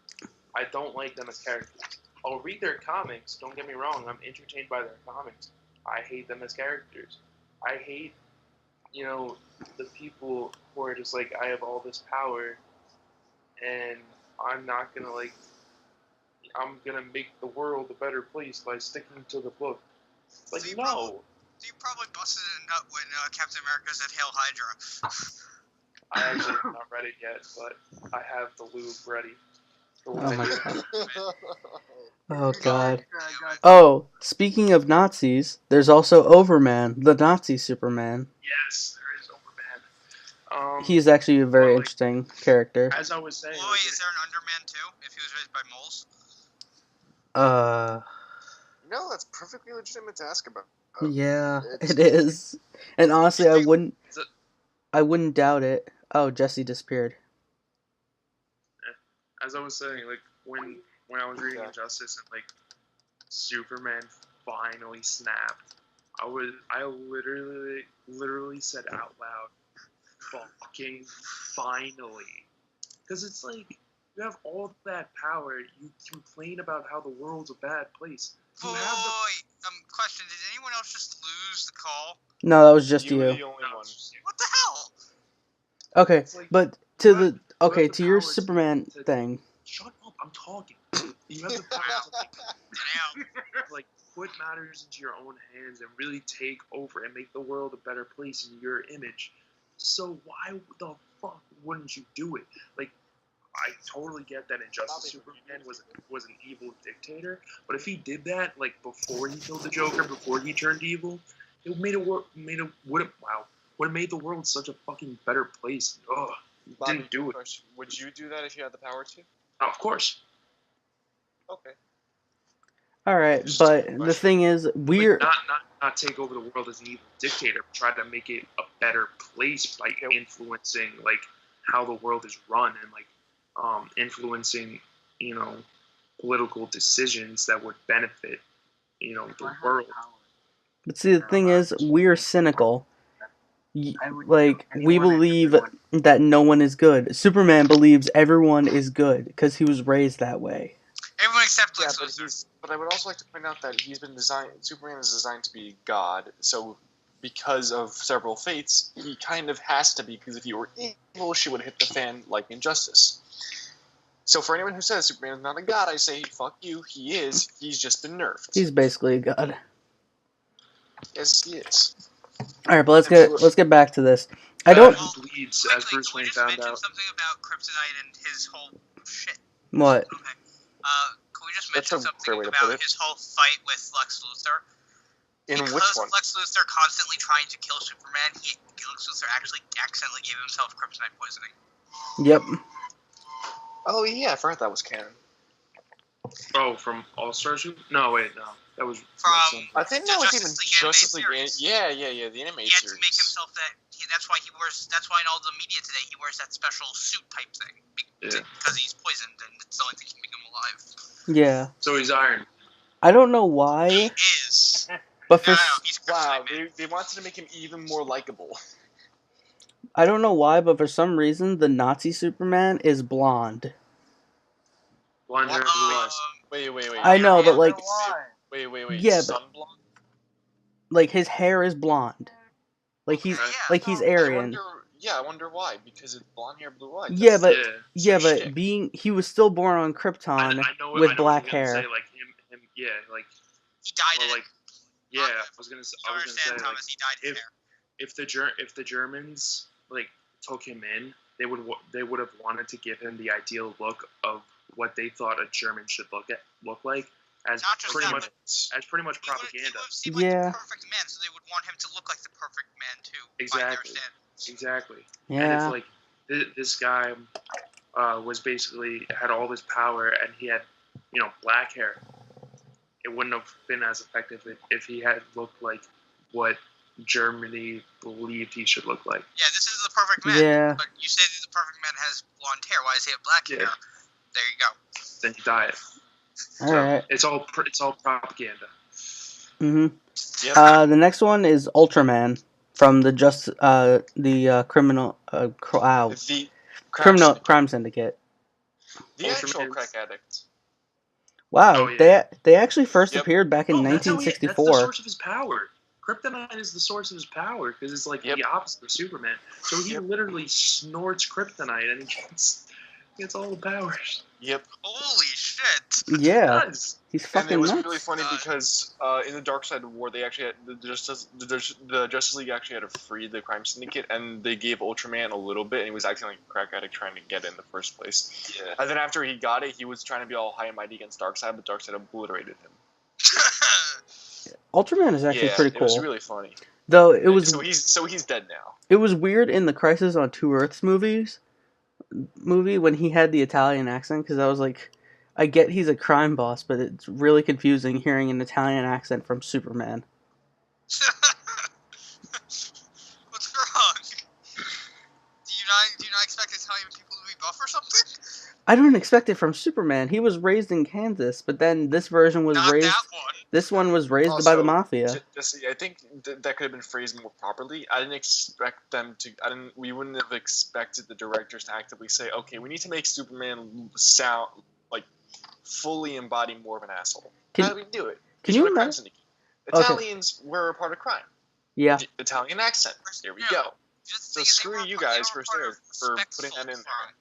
I don't like them as characters. I'll read their comics. Don't get me wrong. I'm entertained by their comics. I hate them as characters. I hate, the people who are just like, I have all this power, and I'm not gonna I'm gonna make the world a better place by sticking to the book. Like, So you no. probably busted a nut when Captain America said Hail Hydra. I actually have not read it yet, but I have the lube ready. Oh my god. Oh Guys, god. guys, Oh, speaking of Nazis, there's also Overman, the Nazi Superman. Yes, there is Overman. He's actually a very interesting character. As I was saying. Boy, is there an Underman too? If he was raised by moles? No, that's perfectly legitimate to ask about. Yeah, it is. And honestly, I wouldn't doubt it. Oh, Jesse disappeared. As I was saying, like when I was reading Injustice and like Superman finally snapped, I literally said out loud, "Fucking finally," because it's like you have all that power, you complain about how the world's a bad place. Boy, question: did anyone else just lose the call? No, that was just you. You were the only one. What the hell? Okay, like, but to your Superman thing. Shut up! I'm talking. You have the power to like put matters into your own hands and really take over and make the world a better place in your image. So why the fuck wouldn't you do it? Like, I totally get that Injustice Superman was an evil dictator, but if he did that like before he killed the Joker, before he turned evil, it would have made the world such a fucking better place. Ugh, Bobby, didn't do it. Would you do that if you had the power to? Of course. Okay. All right, but the thing is, we're not take over the world as an evil dictator. Try to make it a better place by influencing like how the world is run and like influencing political decisions that would benefit the world. But see, the thing is, we're cynical. Like, we believe that no one is good. Superman believes everyone is good because he was raised that way. Everyone except Yeah, Lex Luthor. but I would also like to point out that Superman is designed to be God, so because of several fates, he kind of has to be, because if he were evil, she would hit the fan like Injustice. So for anyone who says Superman is not a god, I say, fuck you, he is. He's just been nerfed. He's basically a god. Yes, he is. All right, but let's get back to this. I Batman don't. bleeds, Quickly, as Bruce can we Wayne just found mention out. something about Kryptonite and his whole shit? What? Okay. Can we just That's mention a fair way something to put about it. his whole fight with Lex Luthor? In Because which one? Lex Luthor constantly trying to kill Superman, Lex Luthor actually accidentally gave himself kryptonite poisoning. Yep. Oh yeah, I forgot that was canon. Oh, from All Stars? No, wait, no. That was From I think the that was Justice even League Justice animated League. series. Yeah, the animated He had series. to make himself that. That's why he wears. That's why in all the media today he wears that special suit type thing because he's poisoned and it's the only thing keeping him alive. Yeah. So he's Iron. I don't know why, He is. but for No, he's Wow, Kryptonite Man. they wanted to make him even more likable. I don't know why, but for some reason the Nazi Superman is blonde. Blonde hair, blue eyes. Wait. I know, but like, Wait. Yeah, but- Sun blonde? like his hair is blonde. Like he's Okay. like he's I Aryan. wonder why. Because it's blonde hair, blue eyes. Yeah, but Yeah. yeah, but shtick. he was still born on I Krypton know with I know black what you're gonna hair. say, like him, yeah, like, He dyed well, it. like, yeah, I was gonna say, Understand, like, Thomas? He dyed his hair. if the Germans like took him in, they would have wanted to give him the ideal look of what they thought a German should look like as Not just pretty that, much propaganda. He seemed like Yeah. the perfect man, so they would want him to look like the perfect man too. Exactly. By their standards. Exactly. Yeah. And it's like this guy was basically had all this power, and he had black hair. It wouldn't have been as effective if he had looked like what Germany believed he should look like. Yeah, this is the perfect man. Yeah. But you say that the perfect man has blonde hair. Why does he have black Yeah. hair? There you go. Then you die it. All right. It's all propaganda. Mhm. Yep. The next one is Ultraman from the criminal The crime syndicate. The actual Ultraman's- crack addict. Wow, Oh, yeah. they actually first Yep. appeared back in That's the 1964. source of his power. Kryptonite is the source of his power because it's like Yep. the opposite of Superman. So he Yep. literally snorts kryptonite and he gets all the powers. Yep. Holy shit! Yeah, He does. he's And fucking it was nuts. really funny God. because in the Dark Side of War, they actually had the Justice League actually had to free the crime syndicate, and they gave Ultraman a little bit, and he was acting like a crack addict trying to get it in the first place. Yeah. And then after he got it, he was trying to be all high and mighty against Darkseid, but Darkseid obliterated him. Ultraman is actually pretty It was cool. really funny. Though it was So he's dead now. it was weird in the Crisis on Two Earths movie when he had the Italian accent, because I was like, I get he's a crime boss, but it's really confusing hearing an Italian accent from Superman. What's wrong? Do you not expect Italian people to be buff or something? I don't expect it from Superman. He was raised in Kansas, but then this version was Not raised. that one. This one was raised by Also, the mafia. I think that could have been phrased more properly. I didn't expect them to. We wouldn't have expected the directors to actively say, "Okay, we need to make Superman sound like fully embody more of an asshole." How do we do it? Can He's you from a crime imagine? syndicate. Okay. Italians were a part of crime. Yeah. The Italian accent. There we Yeah. go. Just So the thing is, they screw were- you they guys were for part of putting respectful that in there. crime.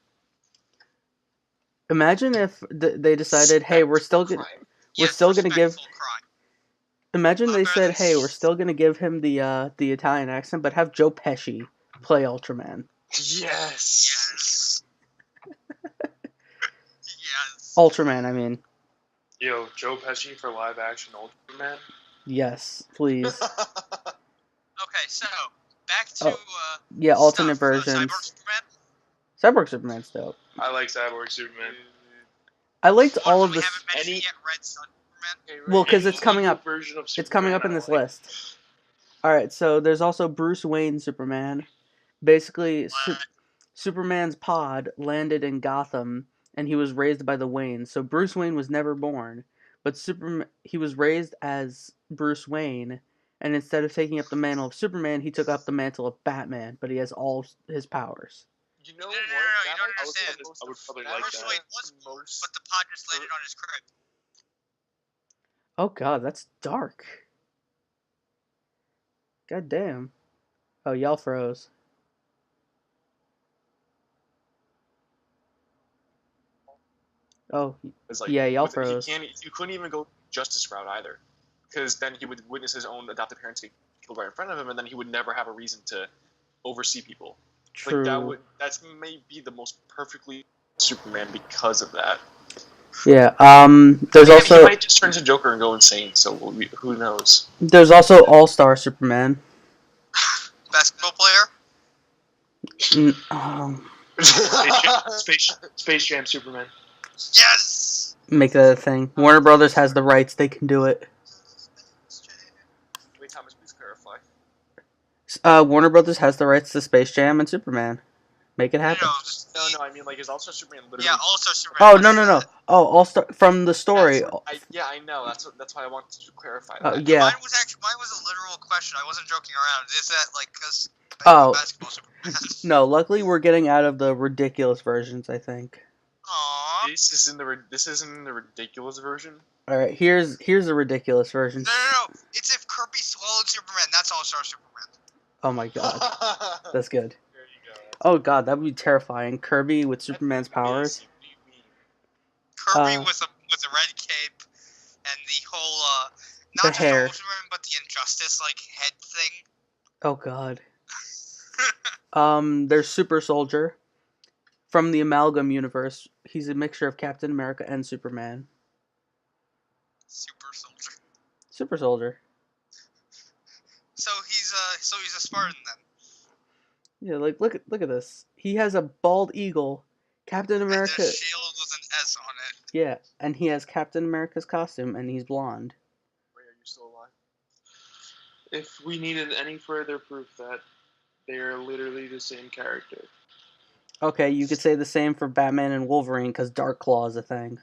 Imagine if they decided, hey, we're still gonna Crime. we're Yes, still gonna give. respectful crime. Imagine they Better said, than- hey, we're still gonna give him the Italian accent, but have Joe Pesci play Ultraman. Yes. Yes. Ultraman, I mean. Yo, Joe Pesci for live action Ultraman. Yes, please. Okay, so back to Yeah, alternate stuff. versions. Cyborg Superman. Cyborg Superman's dope. I like Cyborg Superman. I liked all of We this. haven't mentioned yet Red Sun Superman. Well, 'cause it's Any coming evil up. version of It's coming Superman up in I this like. list. Alright, so there's also Bruce Wayne Superman. Basically, Superman's pod landed in Gotham, and he was raised by the Waynes. So Bruce Wayne was never born, but he was raised as Bruce Wayne, and instead of taking up the mantle of Superman, he took up the mantle of Batman, but he has all his powers. You know No, what? you That don't might understand. be the most I would probably that like might Bruce be that. Wayne the was born, most- but the pod just landed on his crib. Oh god, that's dark. God damn. Oh, y'all froze. Oh, It's like yeah, y'all with, he froze. can't. You couldn't even go justice route either, because then he would witness his own adopted parents get killed right in front of him, and then he would never have a reason to oversee people. Like True. that's maybe the most perfectly Superman because of that. Yeah. Then There's again, he also might just turn into Joker and go insane. So who knows? All-Star Superman. Basketball player. Space Jam Superman. Yes. Make that a thing. Warner Brothers has the rights; they can do it. Wait, Thomas, please clarify. Warner Brothers has the rights to Space Jam and Superman. Make it happen. No, I mean like is All-Star Superman literally? Yeah, All-Star Superman. Oh no! Oh, All-Star from the story. I know. That's why I wanted to clarify Oh that. yeah. Mine was a literal question. I wasn't joking around. Is that like because basketball Superman? No, luckily we're getting out of the ridiculous versions, I think. Aww. This isn't the ridiculous version. All right, here's a ridiculous version. No. It's if Kirby swallowed Superman. That's All-Star Superman. Oh my god, that's good. There you go. Oh god, that would be terrifying. Kirby with Superman's powers. What do you mean? Kirby with a red cape and the whole The not just hair. Superman but the Injustice like head thing. Oh god. There's Super Soldier from the Amalgam universe. He's a mixture of Captain America and Superman. Super Soldier. Super Soldier. So he's a Spartan then. Yeah, like look at this. He has a bald eagle. Captain America. And a shield with an S on it. Yeah, and he has Captain America's costume, and he's blonde. Ray, are you still alive? If we needed any further proof that they are literally the same character. Okay, you could say the same for Batman and Wolverine, because Dark Claw is a thing.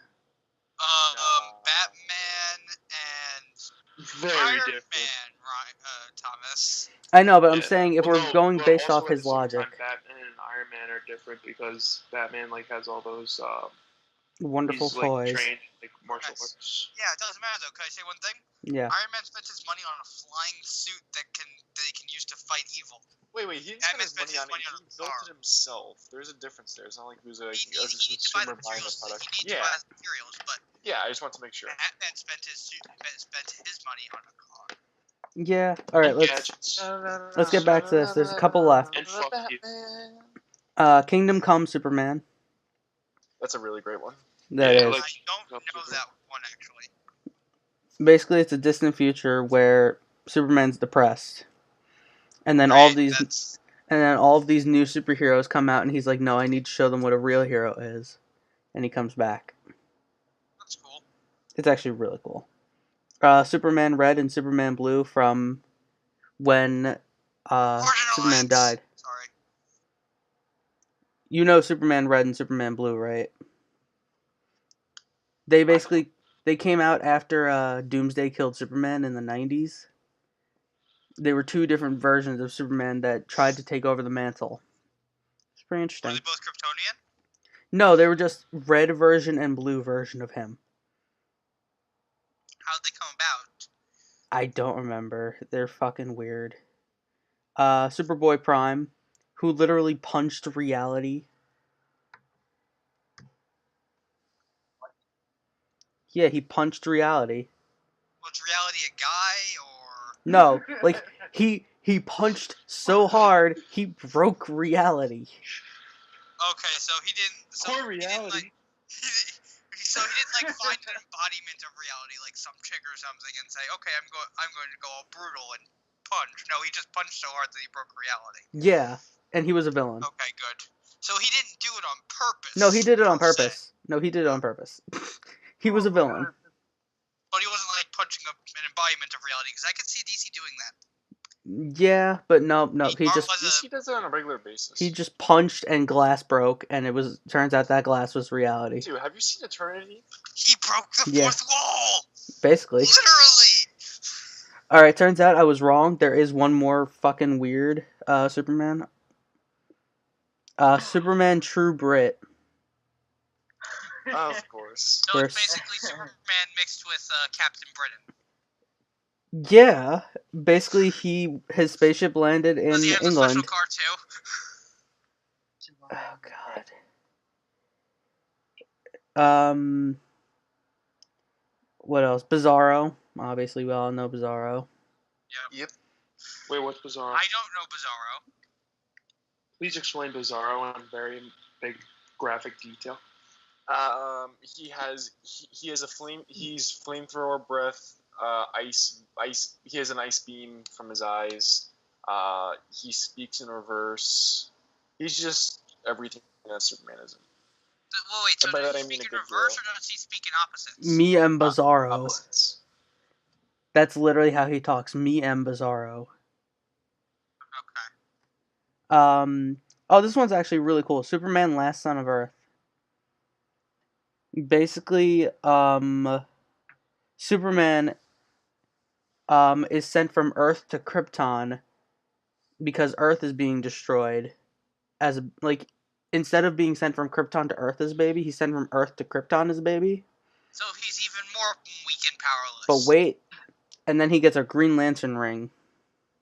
Batman and Very Iron different. Man, Thomas. I know, but I'm Yeah. saying if we're going but based also off at his the same logic. time, Batman and Iron Man are different because Batman has all those Wonderful he's toys. trained martial arts. Yeah, it doesn't matter though. Can I say one thing? Yeah. Iron Man spent his money on a flying suit that he can use to fight evil. Wait, he didn't spend his money on it. He built it himself. There's a difference there. It's not like he was a consumer buying the product. Yeah. Materials, but yeah, I just want to make sure. Batman spent his money on a car. Yeah. All right. Let's get back to this. There's a couple left. And fuck you. Kingdom Come Superman. That's a really great one. That is. I don't know that one actually. Basically, it's a distant future where Superman's depressed, and then all of these new superheroes come out, and he's like, "No, I need to show them what a real hero is," and he comes back. That's cool. It's actually really cool. Superman Red and Superman Blue from when Superman died. Sorry. You know Superman Red and Superman Blue, right? They came out after Doomsday killed Superman in the 90s. They were two different versions of Superman that tried to take over the mantle. It's pretty interesting. Were they both Kryptonian? No, they were just red version and blue version of him. How'd they come about? I don't remember. They're fucking weird. Superboy Prime, who literally punched reality. Yeah, he punched reality. Was reality a guy or? No, like he punched so hard he broke reality. Okay, so he didn't. So Poor reality. So he didn't like find an embodiment of reality, like some chick or something, and say, "Okay, I'm going to go all brutal and punch." No, he just punched so hard that he broke reality. Yeah, and he was a villain. Okay, good. So he didn't do it on purpose. No, he did it on per se. purpose. No, he did it on purpose. He was a villain. But he wasn't like punching an embodiment of reality, because I could see DC doing that. Yeah, but no, he just DC does it on a regular basis. he just punched and glass broke, and turns out that glass was reality. Dude, have you seen Eternity? He broke the Yeah. fourth wall. Basically. Literally. All right, turns out I was wrong. There is one more fucking weird Superman. Superman True Brit. Of course. So it's basically Superman mixed with Captain Britain. Yeah, basically his spaceship landed Does in he have a special England. car too? Oh god. What else? Bizarro. Obviously, we all know Bizarro. Yep. Wait, what's Bizarro? I don't know Bizarro. Please explain Bizarro in very big graphic detail. He has a flame. He's flamethrower breath. Ice. He has an ice beam from his eyes. He speaks in reverse. He's just everything that Superman isn't. Well, wait, so And by does that he I mean speak a in good reverse, deal. or does he speak in opposites? Me and Bizarro. Opposites. That's literally how he talks. Me and Bizarro. Okay. Oh, this one's actually really cool. Superman, Last Son of Earth. Basically, Superman is sent from Earth to Krypton because Earth is being destroyed. Instead of being sent from Krypton to Earth as a baby, he's sent from Earth to Krypton as a baby. So he's even more weak and powerless. But wait, and then he gets a Green Lantern ring.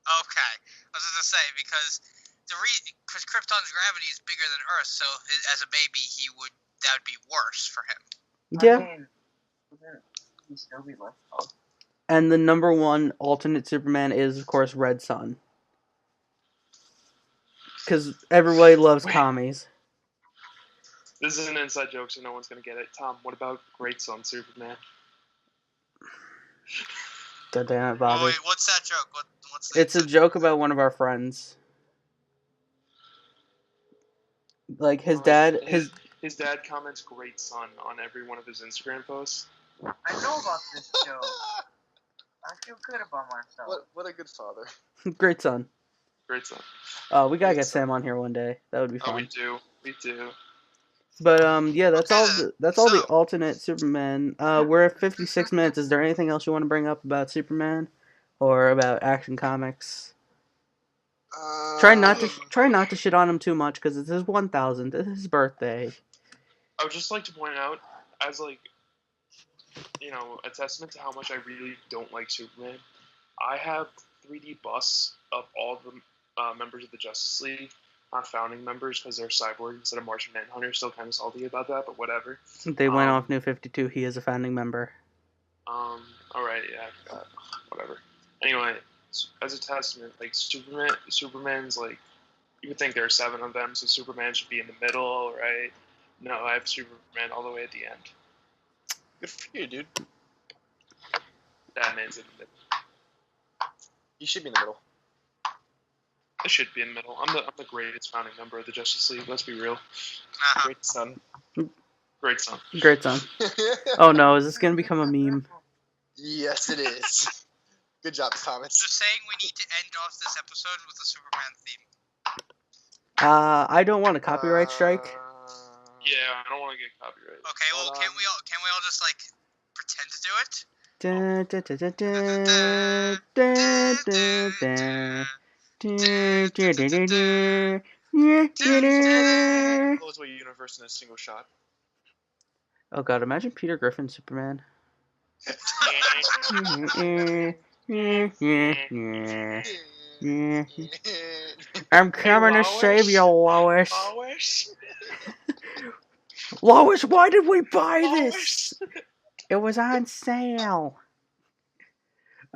Okay, I was gonna say because because Krypton's gravity is bigger than Earth, so as a baby that would be worse for him. Yeah. I mean, wouldn't he still be less powerful? And the number one alternate Superman is, of course, Red Sun. Because everybody loves commies. This is an inside joke, so no one's gonna get it. Tom, what about Great Son Superman? God damn it, Bobby. Oh, wait, what's that joke? What's It's a joke about one of our friends. Like his dad, his dad comments "Great Son" on every one of his Instagram posts. I know about this joke. I feel good about myself. What a good father. Great Son. Great Son. We gotta Great get Son. Sam on here one day. That would be fun. Oh, we do. But yeah, that's all. That's all the So- alternate Superman. We're at 56 minutes. Is there anything else you want to bring up about Superman, or about Action Comics? Try not to shit on him too much because it's his 1000th. It's his birthday. I would just like to point out, as like, a testament to how much I really don't like Superman. I have 3D busts of all the members of the Justice League, not founding members because they're cyborg instead of Martian Manhunter. Still kind of salty about that, but whatever. They went off New 52. He is a founding member. All right, yeah, I forgot. Whatever. Anyway, as a testament, like Superman's like, you would think there are 7 of them, so Superman should be in the middle, right? No, I have Superman all the way at the end. Good for you, dude. Batman's in the middle. You should be in the middle. I should be in the middle. I'm the greatest founding member of the Justice League. Let's be real. Great son. Great son. Great Son. Oh no, is this gonna become a meme? Yes, it is. Good job, Thomas. Just saying we need to end off this episode with a Superman theme. I don't want a copyright strike. Yeah, I don't want to get copyright. Okay, well, Hold can on. we all just like pretend to do it? Dun, dun, dun, dun, dun, dun, dun, dun. Dun, dun, dun, dun, dun. Yeah, yeah, yeah. Blows away universe in a single shot. Oh god, imagine Peter Griffin Superman. I'm coming to save you, Lois. Lois? Lois, why did we buy this? It was on sale.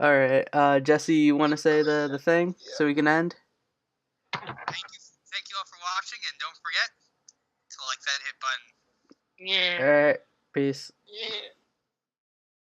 Alright, Jesse, you want to say the thing so we can end? Thank you all for watching, and don't forget to like that hit button. Yeah. Alright, peace. Yeah.